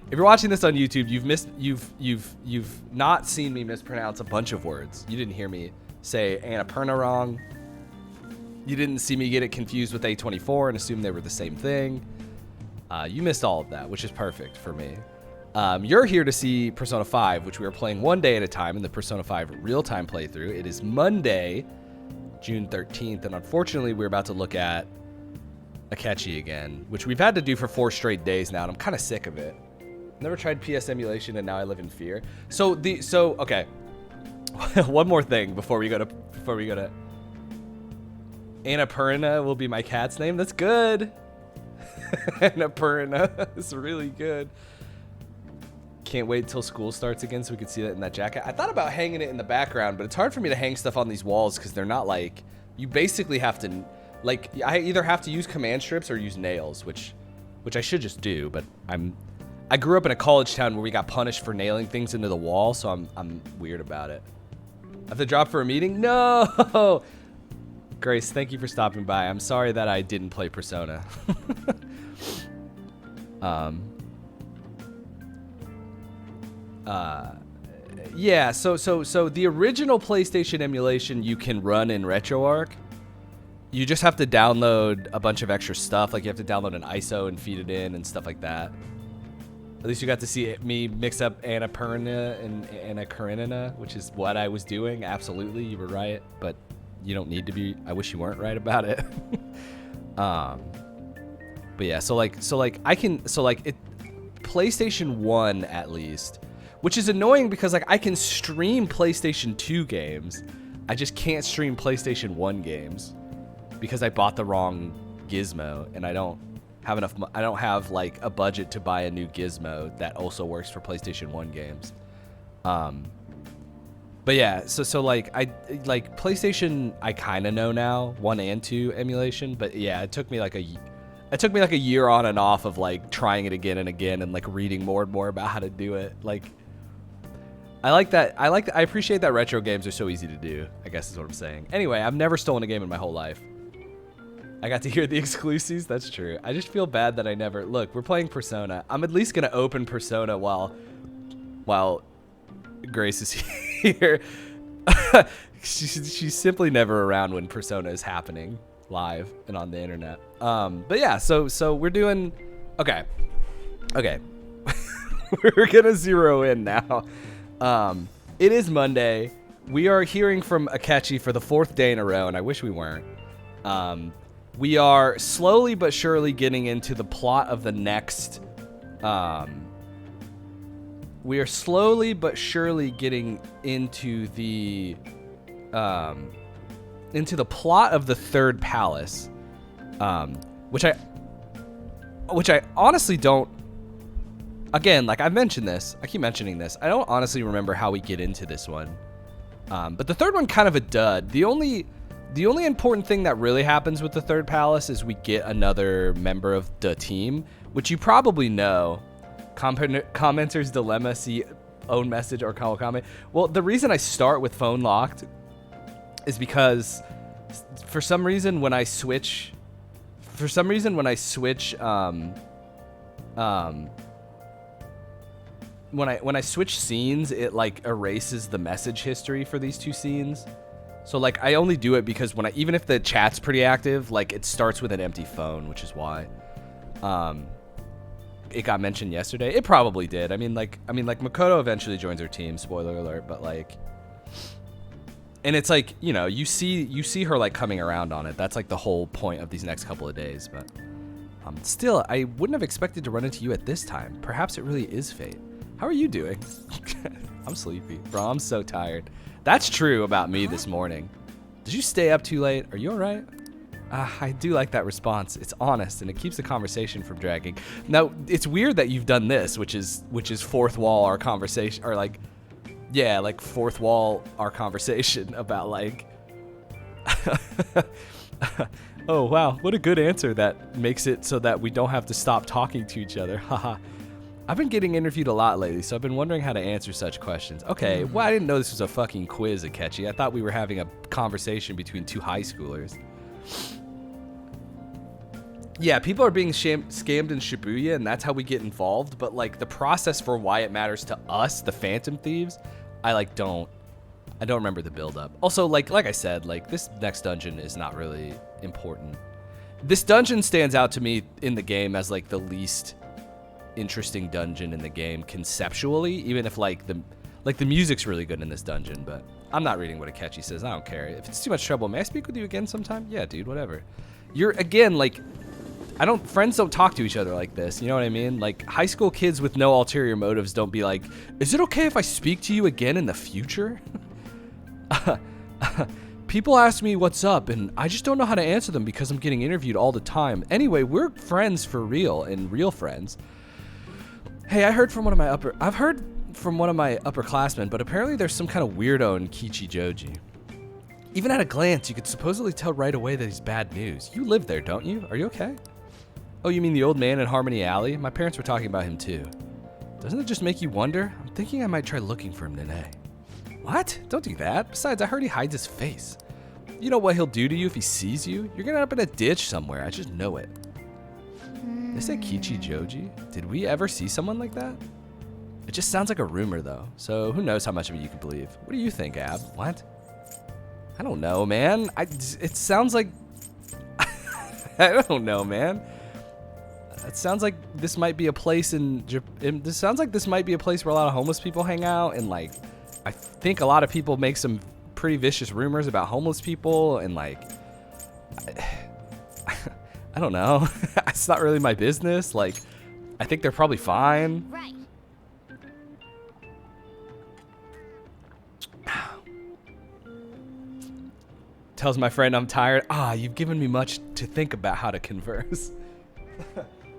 If you're watching this on YouTube, you've not seen me mispronounce a bunch of words. You didn't hear me say Annapurna wrong. You didn't see me get it confused with A24 and assume they were the same thing. You missed all of that, which is perfect for me. You're here to see Persona 5, which we are playing one day at a time in the Persona 5 real-time playthrough. It is Monday, June 13th, and unfortunately, we're about to look at Akechi again, which we've had to do for 4 straight days now, and I'm kind of sick of it. Never tried PS emulation, and now I live in fear. Okay. One more thing before we go to Annapurna will be my cat's name. That's good. Annapurna is really good. Can't wait till school starts again so we can see that in that jacket. I thought about hanging it in the background, but it's hard for me to hang stuff on these walls because they're not like, you basically have to, like, I either have to use command strips or use nails, which I should just do, but I grew up in a college town where we got punished for nailing things into the wall, so I'm weird about it. I have to drop for a meeting? No! Grace, thank you for stopping by. I'm sorry that I didn't play Persona. Yeah, so the original PlayStation emulation you can run in RetroArch. You just have to download a bunch of extra stuff, like you have to download an ISO and feed it in and stuff like that. At least you got to see me mix up Annapurna and Annapurna, which is what I was doing. Absolutely, you were right, but you don't need to be. I wish you weren't right about it. But yeah, PlayStation 1 at least, which is annoying because like I can stream PlayStation 2 games. I just can't stream PlayStation 1 games because I bought the wrong gizmo and I don't have like a budget to buy a new gizmo that also works for PlayStation 1 games. But yeah, so like PlayStation I kind of know now, 1 and 2 emulation, but yeah, it took me like a year on and off of like trying it again and again and like reading more and more about how to do it. Like I appreciate that retro games are so easy to do, I guess is what I'm saying. Anyway, I've never stolen a game in my whole life. I got to hear the exclusives. That's true. I just feel bad that I never... Look, we're playing Persona. I'm at least going to open Persona while Grace is here. She's simply never around when Persona is happening live and on the internet. But yeah, so we're doing... Okay. We're going to zero in now. It is Monday. We are hearing from Akechi for the 4th day in a row, and I wish we weren't. We are slowly but surely getting into the plot of the next... we are slowly but surely getting into the plot of the 3rd palace, which I honestly don't... Again, like I've mentioned this, I keep mentioning this. I don't honestly remember how we get into this one, but the 3rd one kind of a dud. The only important thing that really happens with the 3rd palace is we get another member of the team, which you probably know. Commenter's dilemma, see own message or call comment. Well, the reason I start with phone locked is because for some reason when I switch when I switch scenes, it like erases the message history for these 2 scenes. So like I only do it because even if the chat's pretty active, like it starts with an empty phone, which is why it got mentioned yesterday. It probably did. I mean like Makoto eventually joins our team, spoiler alert, but like, and it's like, you know, you see her like coming around on it. That's like the whole point of these next couple of days, but still I wouldn't have expected to run into you at this time. Perhaps it really is fate. How are you doing? I'm sleepy. Bro, I'm so tired. That's true about me this morning. Did you stay up too late? Are you all right? I do like that response. It's honest, and it keeps the conversation from dragging. Now, it's weird that you've done this, which is 4th wall our conversation, or like, yeah, like 4th wall our conversation about like, oh, wow, what a good answer that makes it so that we don't have to stop talking to each other. Haha. I've been getting interviewed a lot lately, so I've been wondering how to answer such questions. Okay, well, I didn't know this was a fucking quiz, Akechi. I thought we were having a conversation between 2 high schoolers. Yeah, people are being scammed in Shibuya, and that's how we get involved. But like the process for why it matters to us, the Phantom Thieves, I don't remember the build up. Also, like I said, like this next dungeon is not really important. This dungeon stands out to me in the game as like the least interesting dungeon in the game conceptually, even if like the music's really good in this dungeon. But I'm not reading what Akechi says. I don't care. If it's too much trouble, may I speak with you again sometime? Yeah, dude, whatever. You're again like. Friends don't talk to each other like this, you know what I mean? Like, high school kids with no ulterior motives don't be like, is it okay if I speak to you again in the future? People ask me what's up, and I just don't know how to answer them because I'm getting interviewed all the time. Anyway, we're friends for real, and real friends. Hey, I've heard from one of my upperclassmen, but apparently there's some kind of weirdo in Kichijoji. Even at a glance, you could supposedly tell right away that he's bad news. You live there, don't you? Are you okay? Oh, you mean the old man in Harmony Alley? My parents were talking about him too. Doesn't it just make you wonder? I'm thinking I might try looking for him today. What? Don't do that. Besides, I heard he hides his face. You know what he'll do to you if he sees you? You're gonna end up in a ditch somewhere. I just know it. They say Kichijoji? Did we ever see someone like that? It just sounds like a rumor though, so who knows how much of it you can believe. What do you think, Ab? What? I don't know, man. It sounds like... I don't know, man. It sounds like this might be a place this sounds like this might be a place where a lot of homeless people hang out, and like I think a lot of people make some pretty vicious rumors about homeless people, and like I don't know. It's not really my business. Like I think they're probably fine. Right. Tells my friend I'm tired. You've given me much to think about how to converse.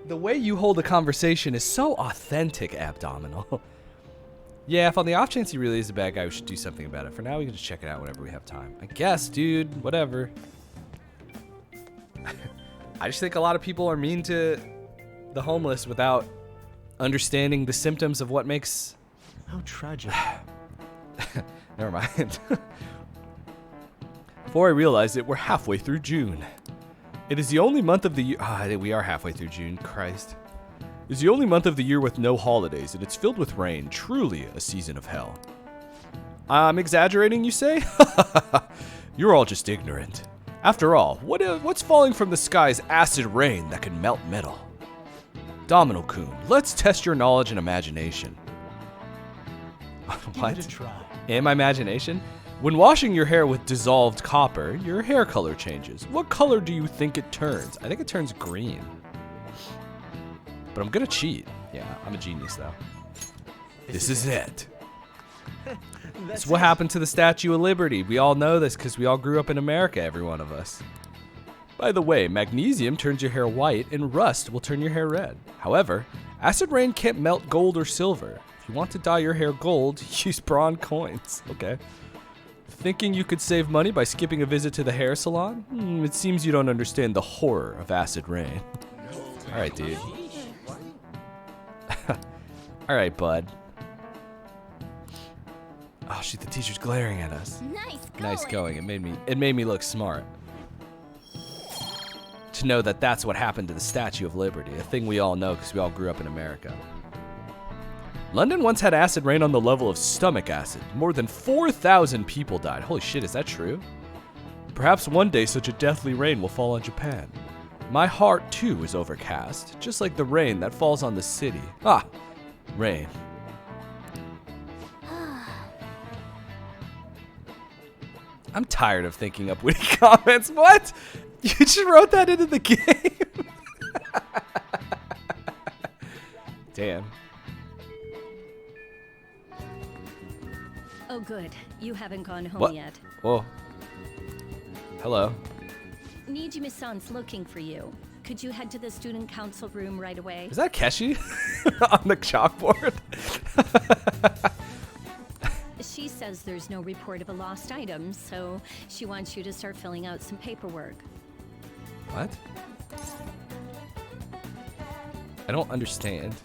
The way you hold a conversation is so authentic, Abdominal. Yeah, if on the off chance he really is a bad guy, we should do something about it. For now, we can just check it out whenever we have time. I guess, dude. Whatever. I just think a lot of people are mean to the homeless without understanding the symptoms of what makes... How tragic. Never mind. Before I realized it, we're halfway through June. It is the only month of the year... we are halfway through June. Christ. It's the only month of the year with no holidays, and it's filled with rain. Truly a season of hell. I'm exaggerating, you say? You're all just ignorant. After all, what's falling from the sky is acid rain that can melt metal. Domino-kun, let's test your knowledge and imagination. What? Give it a try. And my imagination? When washing your hair with dissolved copper, your hair color changes. What color do you think it turns? I think it turns green. But I'm gonna cheat. Yeah, I'm a genius though. This is it. That's what happened to the Statue of Liberty. We all know this because we all grew up in America, every one of us. By the way, magnesium turns your hair white and rust will turn your hair red. However, acid rain can't melt gold or silver. If you want to dye your hair gold, use bronze coins. Okay. Thinking you could save money by skipping a visit to the hair salon? It seems you don't understand the horror of acid rain. Alright, dude. Alright, bud. Oh shoot, the teacher's glaring at us. Nice going. It made me look smart. To know that that's what happened to the Statue of Liberty, a thing we all know because we all grew up in America. London once had acid rain on the level of stomach acid. More than 4,000 people died. Holy shit, is that true? Perhaps one day such a deathly rain will fall on Japan. My heart too is overcast, just like the rain that falls on the city. Rain. I'm tired of thinking up witty comments. What? You just wrote that into the game? Damn. Oh, good. You haven't gone home What? yet. Whoa. Hello. Nijimi-san's looking for you. Could you head to the student council room right away? Is that Keshi on the chalkboard? She says there's no report of a lost item, so she wants you to start filling out some paperwork. What? I don't understand.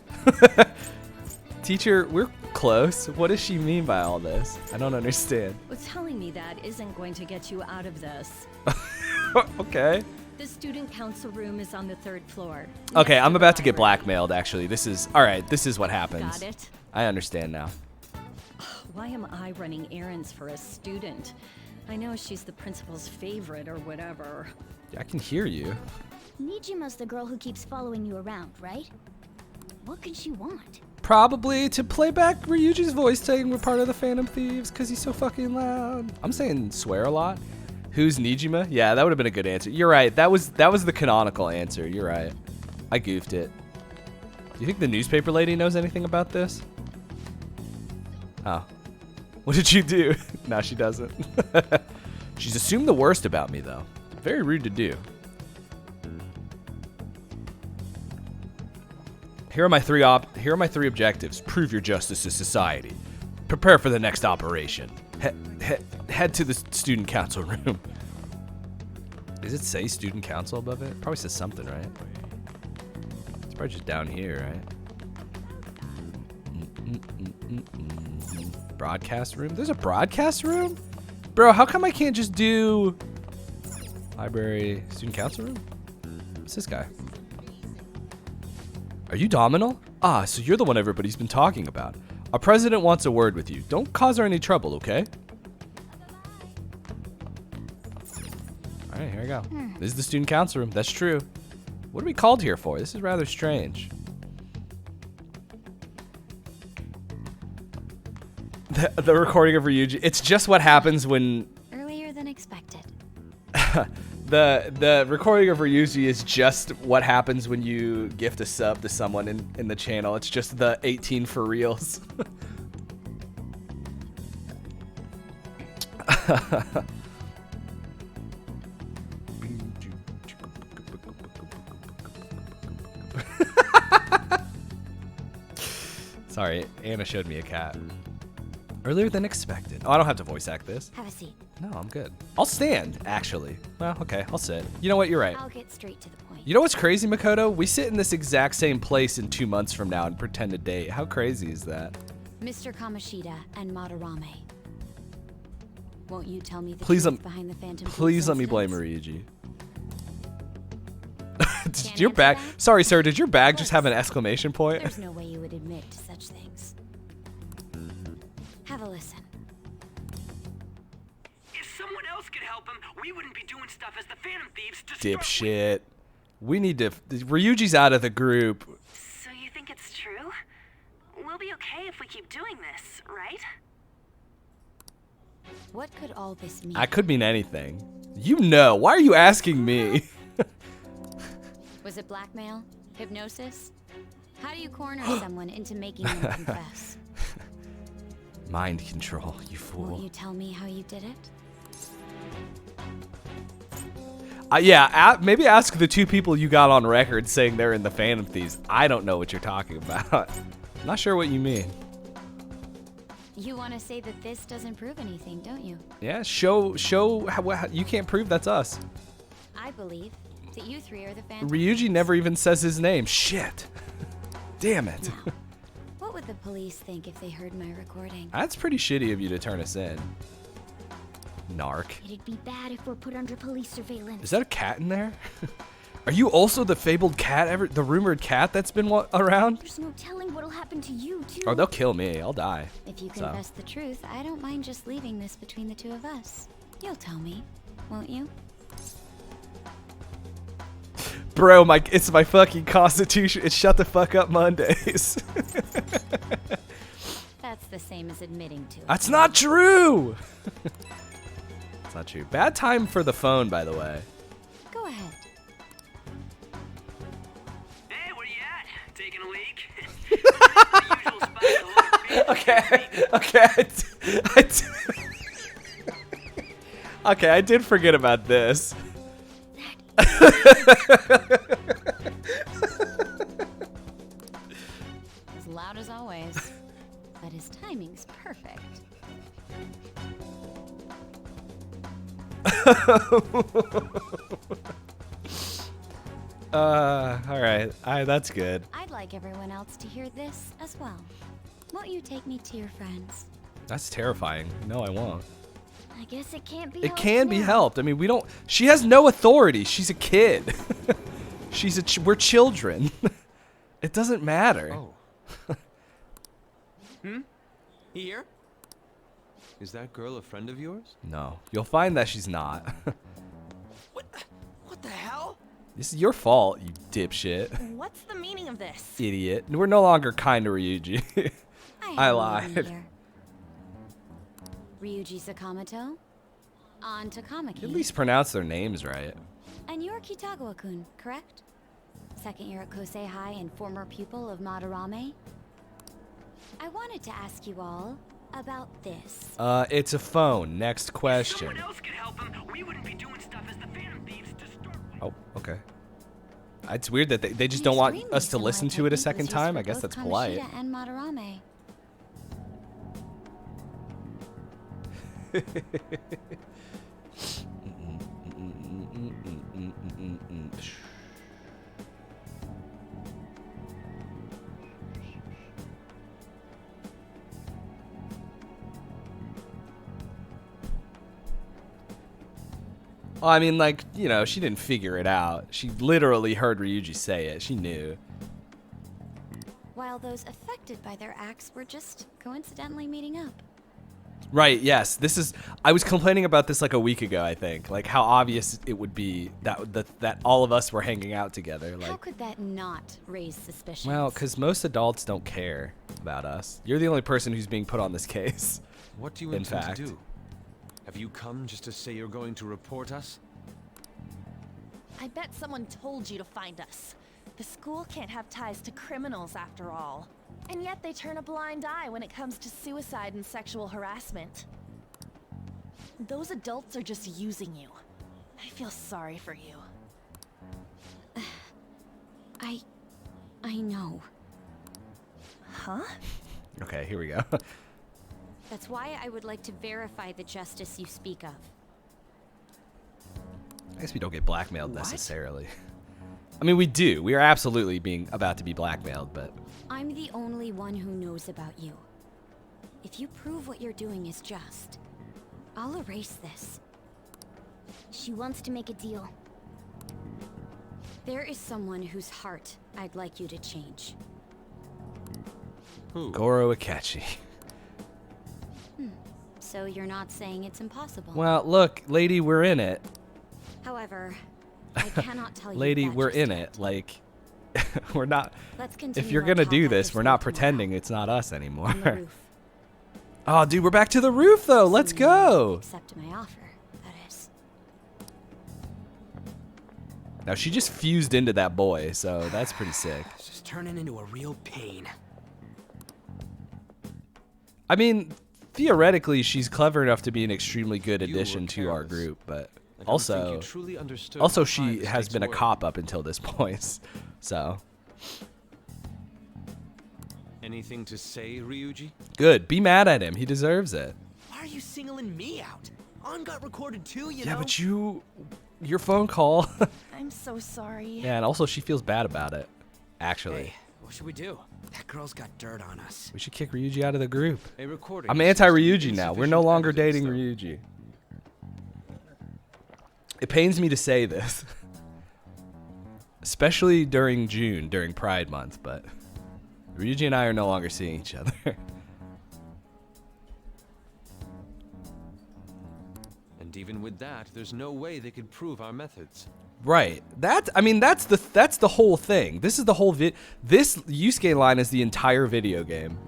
Teacher, we're close. What does she mean by all this? I don't understand. Well, telling me that isn't going to get you out of this. Okay. The student council room is on the 3rd floor. Okay, next I'm the about to get library. blackmailed, actually. This is... All right, this is what happens. Got it. I understand now. Why am I running errands for a student? I know she's the principal's favorite or whatever. Yeah, I can hear you. Nijima's the girl who keeps following you around, right? What could she want? Probably to play back Ryuji's voice saying we're part of the Phantom Thieves because he's so fucking loud. I'm saying swear a lot. Who's Nijima? Yeah, that would have been a good answer. You're right. That was the canonical answer. You're right. I goofed it. Do you think the newspaper lady knows anything about this? Oh. What did you do? No, she doesn't. She's assumed the worst about me, though. Very rude to do. Here are my three objectives. Prove your justice to society. Prepare for the next operation. Head to the student council room. Does it say student council above it? Probably says something, right? It's probably just down here, right? Broadcast room? There's a broadcast room? Bro, how come I can't just do library student council room? What's this guy? Are you Domino? Ah, so you're the one everybody's been talking about. Our president wants a word with you. Don't cause her any trouble, okay? All right, here we go. This is the student council room. That's true. What are we called here for? This is rather strange. The recording of Ryuji. It's just what happens when... Earlier than expected. The recording of Ryuji is just what happens when you gift a sub to someone in the channel. It's just the 18 for reals. Sorry, Anna showed me a cat. Earlier than expected. Oh, I don't have to voice act this. Have a seat. No, I'm good. I'll stand, actually. Well, okay, I'll sit. You know what? You're right. I'll get straight to the point. You know what's crazy, Makoto? We sit in this exact same place in 2 months from now and pretend to date. How crazy is that? Mr. Kamoshida and Madarame. Won't you tell me the Please truth behind the Phantom Please Thieves let me blame incidents? Ryuji. Did Can't your answer bag... that? Sorry, sir. Did your bag just Of have an course. exclamation point? There's no way you would admit to such things. Have a listen. If someone else could help him, we wouldn't be doing stuff as the Phantom Thieves to start with. Dipshit. We need to... Ryuji's out of the group. So you think it's true? We'll be okay if we keep doing this, right? What could all this mean? I could mean anything. You know. Why are you asking me? Was it blackmail? Hypnosis? How do you corner someone into making them confess? Mind control, you Won't fool. you tell me how you did it? Yeah, maybe ask the 2 people you got on record saying they're in the Phantom Thieves. I don't know what you're talking about. I'm not sure what you mean. You want to say that this doesn't prove anything, don't you? Yeah, show how you can't prove that's us. I believe that you 3 are the Phantom Ryuji Thieves. never even says his name. Shit. Damn it. Now, what would the police think if they heard my recording? That's pretty shitty of you to turn us in. Narc. It'd be bad if we're put under police surveillance. Is that a cat in there? Are you also the fabled cat, the rumored cat that's been around? There's no telling what'll happen to you, too. Oh, they'll kill me. I'll die. If you So. confess the truth, I don't mind just leaving this between the 2 of us. You'll tell me, won't you? Bro, it's my fucking constitution. It's shut the fuck up Mondays. That's the same as admitting to it. That's not true. It's not true. Bad time for the phone, by the way. Go ahead. Hey, where you at? Taking a leak? The usual spot to look Okay, I did forget about this. As loud as always. But his timing's perfect. All right. That's good. I'd like everyone else to hear this as well. Won't you take me to your friends? That's terrifying. No, I won't. I guess it can't be It helped can be now. helped. I mean, we don't. She has no authority. She's a kid. We're children. It doesn't matter. Oh. Here? Is that girl a friend of yours? No, you'll find that she's not. What the hell? This is your fault, you dipshit, What's the meaning of this? idiot. We're no longer kind to Ryuji. I lied. Here. Ryuji Sakamoto. On Takamaki. At least pronounce their names right. And you're Kitagawa-kun, correct? Second year at Kosei High and former pupil of Madarame. I wanted to ask you all about this. It's a phone. Next If question. someone else could help him, we wouldn't be doing stuff as the Phantom Thieves to start with. Oh, okay. It's weird that they just An don't want extremely us to similar listen to it a technique second was used time. for I guess both that's polite. Kamoshida and Madarame. Well, I mean, like, you know, she didn't figure it out. She literally heard Ryuji say it. She knew. While those affected by their acts were just coincidentally meeting up. Right, yes. I was complaining about this like a week ago, I think. Like how obvious it would be that all of us were hanging out together. How Like, could that not raise suspicions? well, because most adults don't care about us. You're the only person who's being put on this case. What do you In intend fact. to do? Have you come just to say you're going to report us? I bet someone told you to find us. The school can't have ties to criminals after all. And yet they turn a blind eye when it comes to suicide and sexual harassment. Those adults are just using you. I feel sorry for you. I know. Huh? Okay, here we go. That's why I would like to verify the justice you speak of. I guess we don't get blackmailed necessarily. I mean, we do. We are absolutely about to be blackmailed, but I'm the only one who knows about you. If you prove what you're doing is just, I'll erase this. She wants to make a deal. There is someone whose heart I'd like you to change. Who? Goro Akechi. So you're not saying it's impossible. Well, look, lady, we're in it. However, I cannot tell you Lady, that we're just in yet. it. Like, we're not. Let's continue If you're our gonna talk do after this, we're school not tomorrow. pretending it's not us anymore. On the roof. Oh, dude, we're back to the roof though. Let's go. Accept my offer, that is. Now she just fused into that boy, so that's pretty sick. It's just turning into a real pain. I mean, theoretically, she's clever enough to be an extremely good You were addition to our careless. group, but I don't think also, you truly understood also how high she the has stakes been a were. cop up until this point. So Anything to say, Ryuji? good. Be mad at him. He deserves it. Why are you singling me out? On got recorded too, you Yeah, know? but your phone call. I'm so sorry. Yeah, and also she feels bad about it. Actually, Hey, what should we do? That girl's got dirt on us. we should kick Ryuji out of the group. A recording I'm seems to be anti-Ryuji now. We're no insufficient longer evidence, dating though. Ryuji. It pains me to say this, especially during June, during Pride Month, but Ryuji and I are no longer seeing each other. And even with that, there's no way they could prove our methods. Right. That's the whole thing. This is the whole this Yusuke line is the entire video game.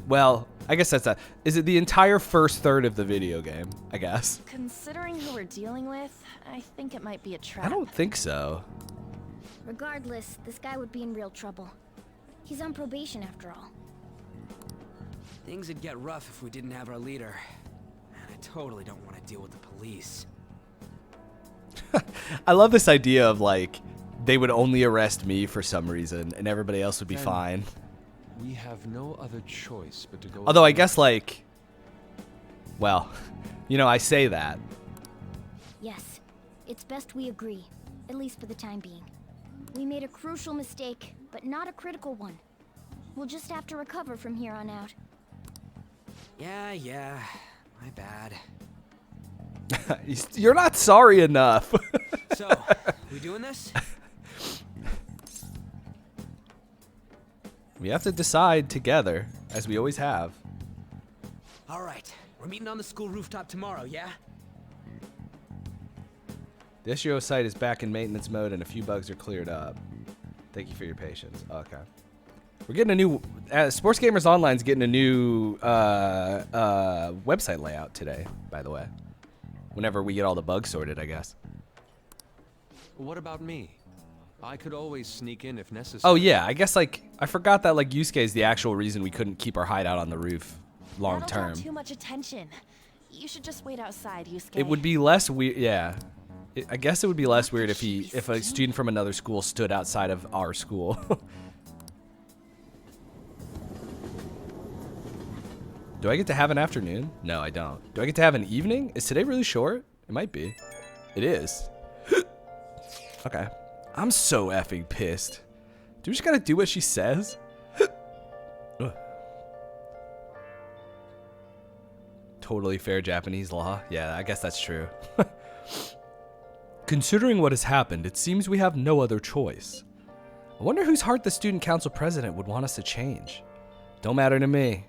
Well, I guess is it the entire first third of the video game, I guess. Considering who we're dealing with, I think it might be a trap. I don't think so. Regardless, this guy would be in real trouble. He's on probation after all. Things would get rough if we didn't have our leader. And I totally don't want to deal with the police. I love this idea of like they would only arrest me for some reason and everybody else would be Then- fine. We have no other choice but to go. Although I along. guess like, well, you know, I say that. Yes, it's best we agree, at least for the time being. We made a crucial mistake, but not a critical one. We'll just have to recover from here on out. Yeah, my bad. You're not sorry enough. So, we doing this? We have to decide together, as we always have. All right. We're meeting on the school rooftop tomorrow, yeah? The SGO site is back in maintenance mode and a few bugs are cleared up. Thank you for your patience. Okay. We're getting a new... Sports Gamers Online's getting a new website layout today, by the way. Whenever we get all the bugs sorted, I guess. What about me? I could always sneak in if necessary. Oh, yeah. I guess, like, I forgot that, like, Yusuke is the actual reason we couldn't keep our hideout on the roof long That'll term. draw too much attention. You should just wait outside, Yusuke. It would be less weird. Yeah. I guess it would be less weird if a student from another school stood outside of our school. Do I get to have an afternoon? No, I don't. Do I get to have an evening? Is today really short? It might be. It is. Okay. I'm so effing pissed. Do we just gotta do what she says? Totally fair Japanese law. Yeah, I guess that's true. Considering what has happened, it seems we have no other choice. I wonder whose heart the student council president would want us to change. Don't matter to me.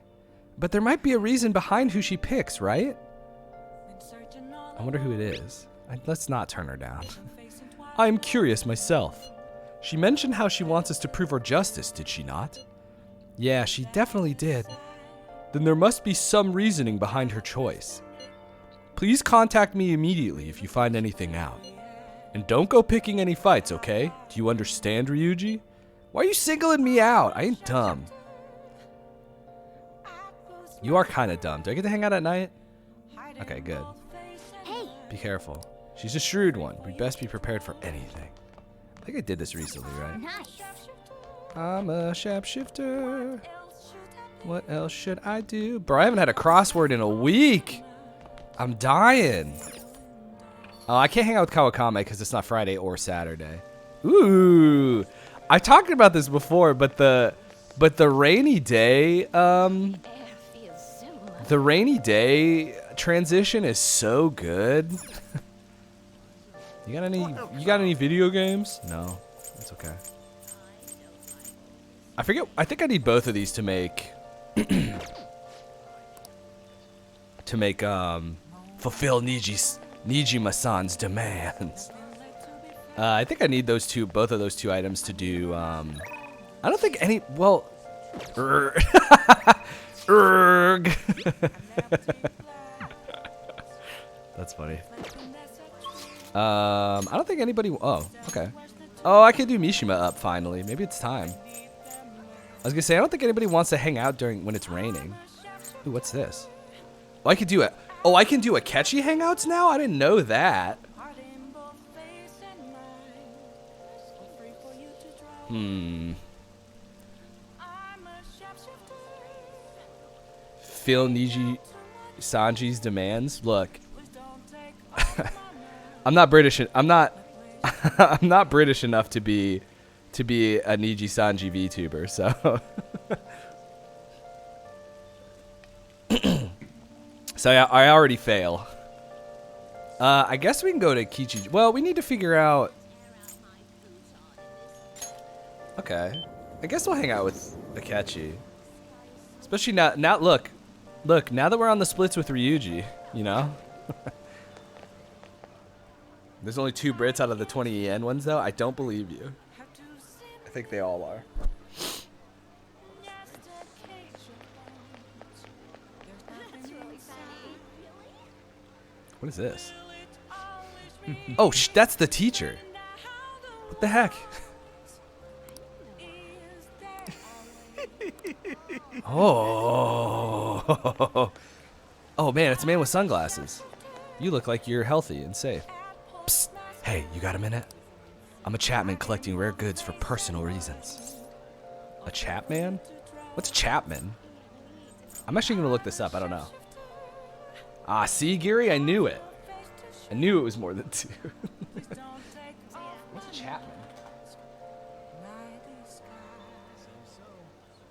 But there might be a reason behind who she picks, right? I wonder who it is. Let's not turn her down. I am curious myself. She mentioned how she wants us to prove her justice, did she not? Yeah, she definitely did. Then there must be some reasoning behind her choice. Please contact me immediately if you find anything out. And don't go picking any fights, okay? Do you understand, Ryuji? Why are you singling me out? I ain't dumb. You are kind of dumb. Do I get to hang out at night? Okay, good. Hey, Be careful. She's a shrewd one. We'd best be prepared for anything. I think I did this recently, right? nice. I'm a shapeshifter. What else should I do? Bro, I haven't had a crossword in a week. I'm dying. Oh, I can't hang out with Kawakame because it's not Friday or Saturday. Ooh. I talked about this before, but the rainy day, the rainy day transition is so good. You got any video games? No. That's okay. I think I need both of these to make fulfill Nijima-san's demands. I think I need both of those two items to do. I don't think any. Well, erg. That's funny. I don't think anybody. Oh, okay. Oh, I can do Mishima up finally. Maybe it's time. I was gonna say I don't think anybody wants to hang out when it's raining. Ooh, what's this? Oh, I can do it. Oh, I can do Akechi hangouts now? I didn't know that. Phil Niji Sanji's demands. Look. I'm not British. I'm not I'm not British enough to be a Niji Sanji VTuber, so so yeah, I already fail. I guess we can go to Kichi. Well, we need to figure out. Okay, I guess we'll hang out with Akechi. Especially now. Look. Now that we're on the splits with Ryuji, you know. There's only 2 Brits out of the 20 yen ones, though. I don't believe you. I think they all are. What is this? Oh, that's the teacher. What the heck? Oh. Oh, man, it's a man with sunglasses. You look like you're healthy and safe. Psst. Hey, you got a minute? I'm a Chapman collecting rare goods for personal reasons. A Chapman? What's Chapman? I'm actually going to look this up. I don't know. Ah, see, Gary? I knew it. I knew it was more than 2. What's a Chapman?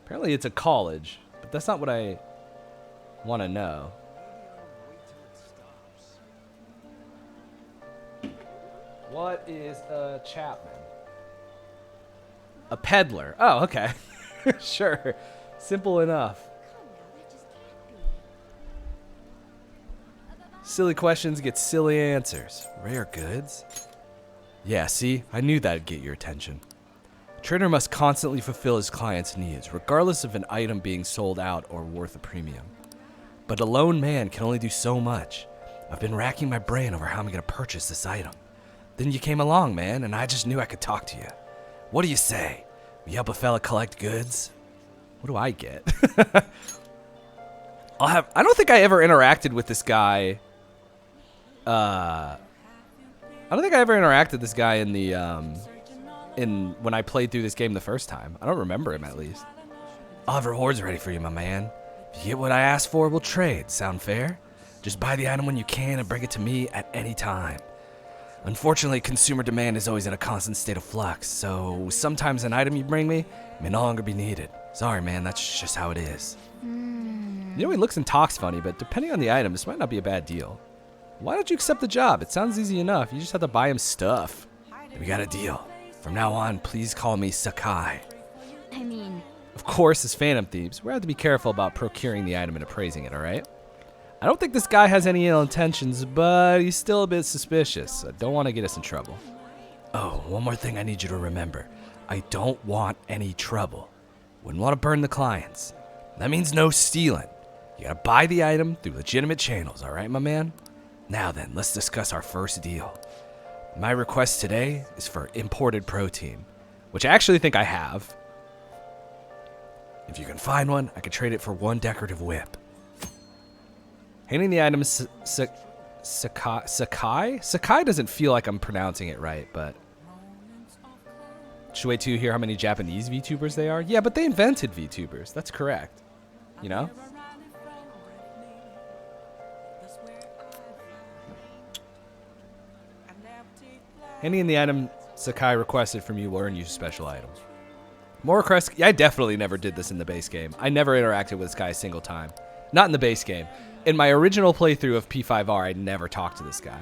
Apparently it's a college, but that's not what I want to know. What is a Chapman? A peddler. Oh, okay. Sure. Simple enough. Silly questions get silly answers. Rare goods? Yeah, see? I knew that'd get your attention. A trader must constantly fulfill his client's needs, regardless of an item being sold out or worth a premium. But a lone man can only do so much. I've been racking my brain over how I'm going to purchase this item. Then you came along, man, and I just knew I could talk to you. What do you say? Will you help a fella collect goods? What do I get? I don't think I ever interacted with this guy. I don't think I ever interacted with this guy in the when I played through this game the first time. I don't remember him, at least. I'll have rewards ready for you, my man. If you get what I asked for, we'll trade. Sound fair? Just buy the item when you can and bring it to me at any time. Unfortunately, consumer demand is always in a constant state of flux, so sometimes an item you bring me may no longer be needed. Sorry, man, that's just how it is. You know, he looks and talks funny, but depending on the item, this might not be a bad deal. Why don't you accept the job? It sounds easy enough. You just have to buy him stuff. We got a deal. From now on, please call me Sakai. I mean... Of course, as Phantom Thieves, we have to be careful about procuring the item and appraising it, alright? I don't think this guy has any ill intentions, but he's still a bit suspicious. I don't want to get us in trouble. Oh, one more thing I need you to remember. I don't want any trouble. Wouldn't want to burn the clients. That means no stealing. You gotta buy the item through legitimate channels, alright, my man? Now then, let's discuss our first deal. My request today is for imported protein, which I actually think I have. If you can find one, I can trade it for one decorative whip. Handing the item Sakai? Sakai doesn't feel like I'm pronouncing it right, but... Should wait till you hear how many Japanese VTubers they are? Yeah, but they invented VTubers. That's correct. You know? Handing in the item Sakai requested from you will earn you a special item. More requests. Yeah, I definitely never did this in the base game. I never interacted with this guy a single time. Not in the base game. In my original playthrough of P5R, I never talked to this guy.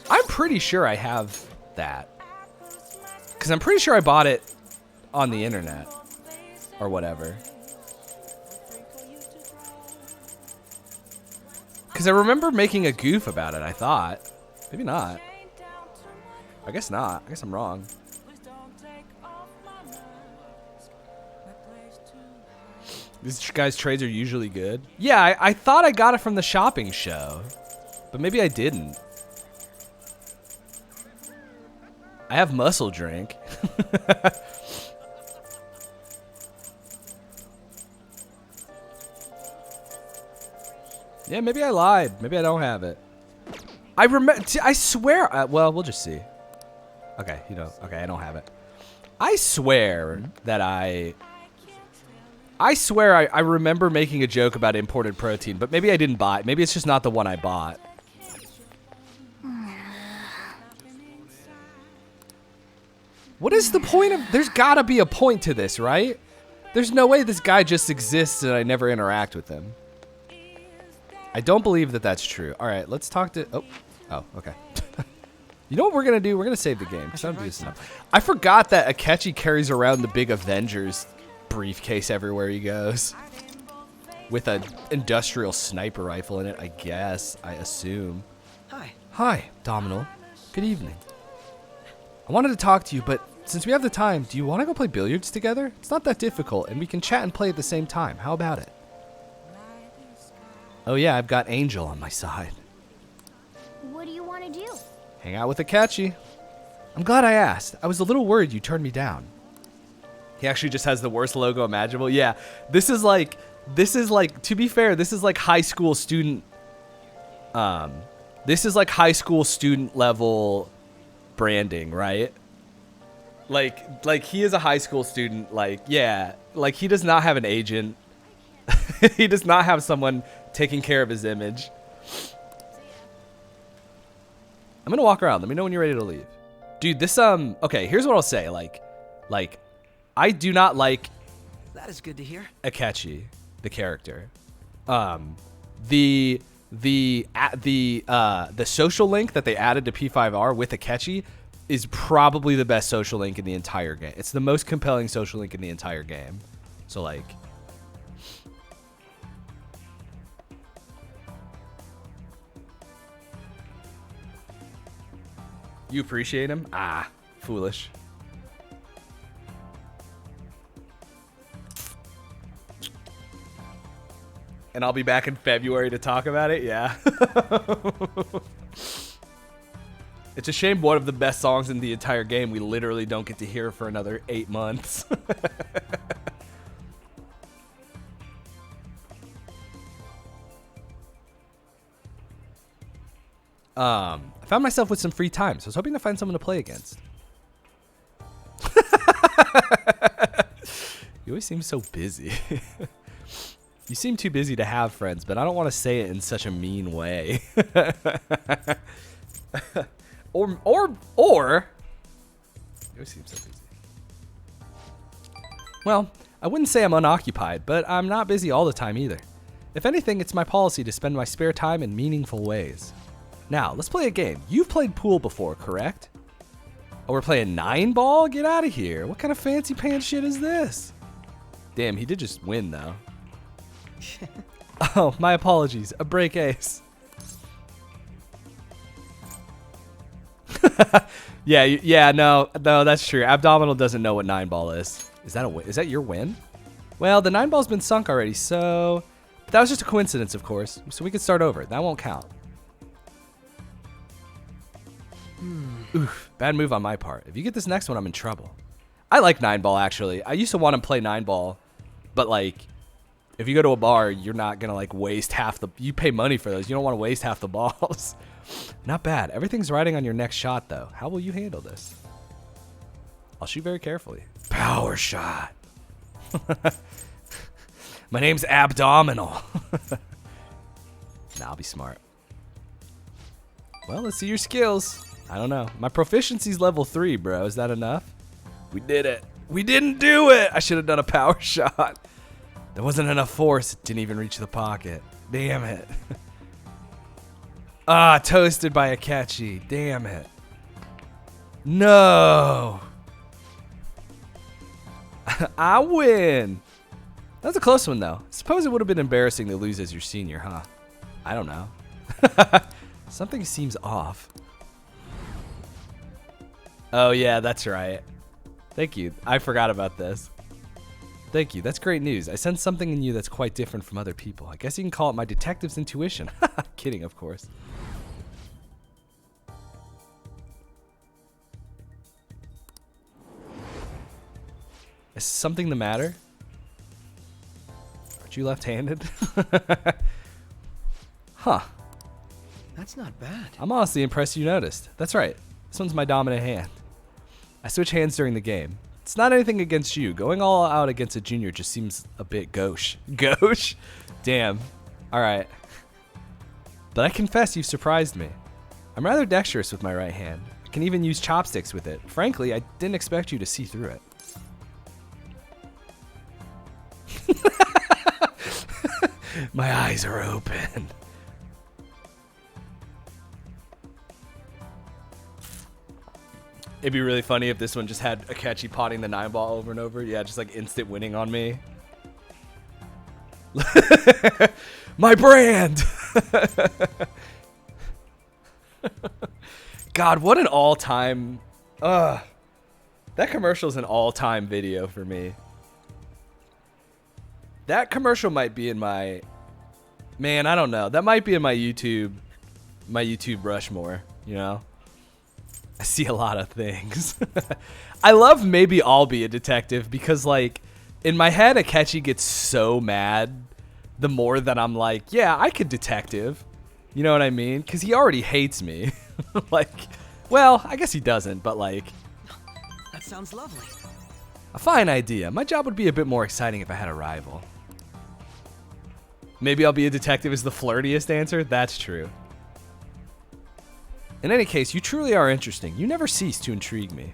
I'm pretty sure I have that. Because I'm pretty sure I bought it on the internet. Or whatever. Because I remember making a goof about it, I thought. Maybe not. I guess not. I guess I'm wrong. These guys' trades are usually good. Yeah, I thought I got it from the shopping show. But maybe I didn't. I have muscle drink. Yeah, maybe I lied. Maybe I don't have it. I remember. I swear. Well, we'll just see. Okay, you know. Okay, I don't have it. I swear that I swear I remember making a joke about imported protein, but maybe I didn't buy it. Maybe it's just not the one I bought. What is the point of... There's got to be a point to this, right? There's no way this guy just exists and I never interact with him. I don't believe that that's true. All right, let's talk to... Oh, okay. You know what we're going to do? We're going to save the game. I forgot that Akechi carries around the big Avengers briefcase everywhere he goes. With an industrial sniper rifle in it, I guess. I assume. Hi. Hi, Domino. Good evening. I wanted to talk to you, but since we have the time, do you want to go play billiards together? It's not that difficult, and we can chat and play at the same time. How about it? Oh yeah, I've got Angel on my side. What do you want to do? Hang out with Akechi. I'm glad I asked. I was a little worried you turned me down. He actually just has the worst logo imaginable. Yeah, this is like, to be fair, this is like high school student, this is like high school student level branding, right? Like he is a high school student, like, yeah, like he does not have an agent. He does not have someone taking care of his image. I'm gonna walk around. Let me know when you're ready to leave. Dude, this, okay, here's what I'll say. Like, I do not like That is good to hear. Akechi, the character. The social link that they added to P5R with Akechi is probably the best social link in the entire game. It's the most compelling social link in the entire game. So like, you appreciate him? Ah, foolish. And I'll be back in February to talk about it. Yeah. It's a shame one of the best songs in the entire game we literally don't get to hear for another 8 months. I found myself with some free time, so I was hoping to find someone to play against. You always seem so busy. You seem too busy to have friends, but I don't want to say it in such a mean way. or you always seem so busy. Well, I wouldn't say I'm unoccupied, but I'm not busy all the time either. If anything, it's my policy to spend my spare time in meaningful ways. Now, let's play a game. You've played pool before, correct? Oh, we're playing 9-ball? Get out of here. What kind of fancy pants shit is this? Damn, he did just win, though. Oh, my apologies. A break ace. Yeah, no, that's true. Abdominal doesn't know what 9-ball is. Is that a win? Is that your win? Well, the 9-ball's been sunk already, so that was just a coincidence, of course. So we could start over. That won't count. Oof, bad move on my part. If you get this next one, I'm in trouble. I like 9-ball, actually. I used to want to play 9-ball, but like, if you go to a bar, you're not gonna like waste half the. You pay money for those. You don't want to waste half the balls. Not bad. Everything's riding on your next shot, though. How will you handle this? I'll shoot very carefully. Power shot. My name's Abdominal. Nah, I'll be smart. Well, let's see your skills. I don't know. My proficiency's level 3, bro. Is that enough? We did it. We didn't do it. I should have done a power shot. There wasn't enough force. It didn't even reach the pocket. Damn it. Ah, toasted by Akechi. Damn it. No. I win. That was a close one, though. Suppose it would have been embarrassing to lose as your senior, huh? I don't know. Something seems off. Oh, yeah, that's right. Thank you. I forgot about this. Thank you. That's great news. I sense something in you that's quite different from other people. I guess you can call it my detective's intuition. Kidding, of course. Is something the matter? Aren't you left-handed? Huh. That's not bad. I'm honestly impressed you noticed. That's right. This one's my dominant hand. I switch hands during the game. It's not anything against you. Going all out against a junior just seems a bit gauche. Gauche? Damn. Alright. But I confess you've surprised me. I'm rather dexterous with my right hand. I can even use chopsticks with it. Frankly, I didn't expect you to see through it. My eyes are open. It'd be really funny if this one just had Akechi potting the 9-ball over and over. Yeah, just like instant winning on me. My brand! God, what an all-time... that commercial's an all-time video for me. That commercial might be in my... Man, I don't know. That might be in my YouTube Rushmore, you know? I see a lot of things. I love Maybe I'll Be a Detective because, like, in my head, Akechi gets so mad the more that I'm like, yeah, I could detective. You know what I mean? Because he already hates me. Like, well, I guess he doesn't, but, like... That sounds lovely. A fine idea. My job would be a bit more exciting if I had a rival. Maybe I'll be a detective is the flirtiest answer? That's true. In any case, you truly are interesting. You never cease to intrigue me.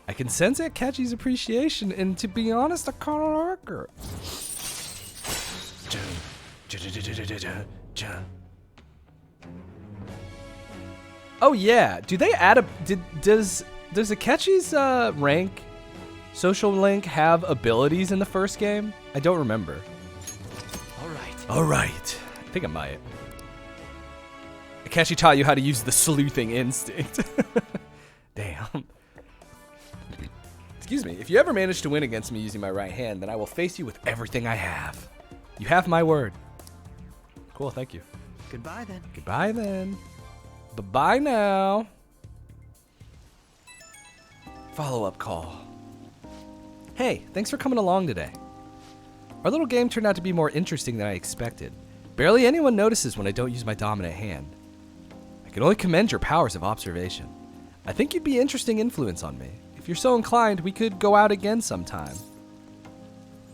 I can sense Akechi's appreciation, and to be honest, I kind of like her. Oh yeah, do they add a does Akechi's rank social link have abilities in the first game? I don't remember. All right. I think I might. Akechi taught you how to use the sleuthing instinct. Damn. Excuse me. If you ever manage to win against me using my right hand, then I will face you with everything I have. You have my word. Cool, thank you. Goodbye then. Goodbye then. Bye-bye now. Follow-up call. Hey, thanks for coming along today. Our little game turned out to be more interesting than I expected. Barely anyone notices when I don't use my dominant hand. I can only commend your powers of observation. I think you'd be an interesting influence on me. If you're so inclined, we could go out again sometime.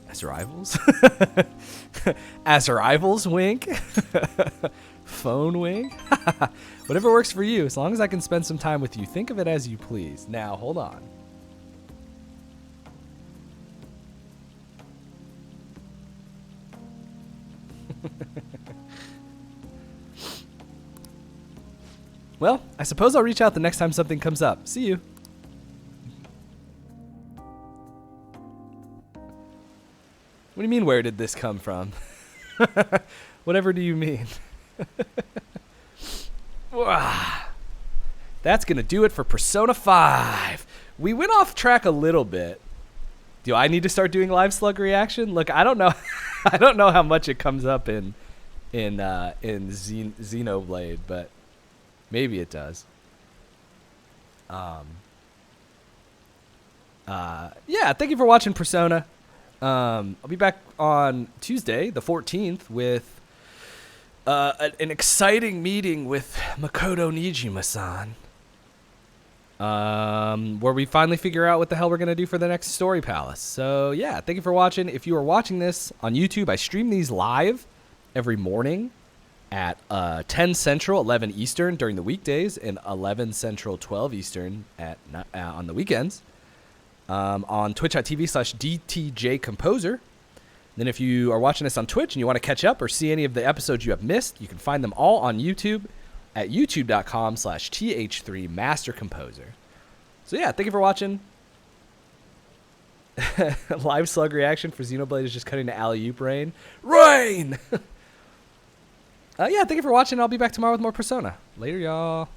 As rivals? As rivals, wink? Phone wink? Whatever works for you, as long as I can spend some time with you, think of it as you please. Now, hold on. Well, I suppose I'll reach out the next time something comes up. See you. What do you mean, where did this come from? Whatever do you mean? That's going to do it for Persona 5. We went off track a little bit. Do I need to start doing live slug reaction? Look, I don't know. I don't know how much it comes up in Xenoblade, but maybe it does. Yeah, thank you for watching Persona. I'll be back on Tuesday, the 14th, with an exciting meeting with Makoto Nijima-san. Where we finally figure out what the hell we're going to do for the next Story Palace. So, yeah, thank you for watching. If you are watching this on YouTube, I stream these live every morning at 10 Central, 11 Eastern during the weekdays, and 11 Central, 12 Eastern on the weekends. On twitch.tv/DTJComposer. Then if you are watching this on Twitch and you want to catch up or see any of the episodes you have missed, you can find them all on YouTube at youtube.com/th3mastercomposer. So yeah, thank you for watching. Live slug reaction for Xenoblade is just cutting to alley-oop rain. Rain! Yeah, thank you for watching. I'll be back tomorrow with more Persona. Later, y'all.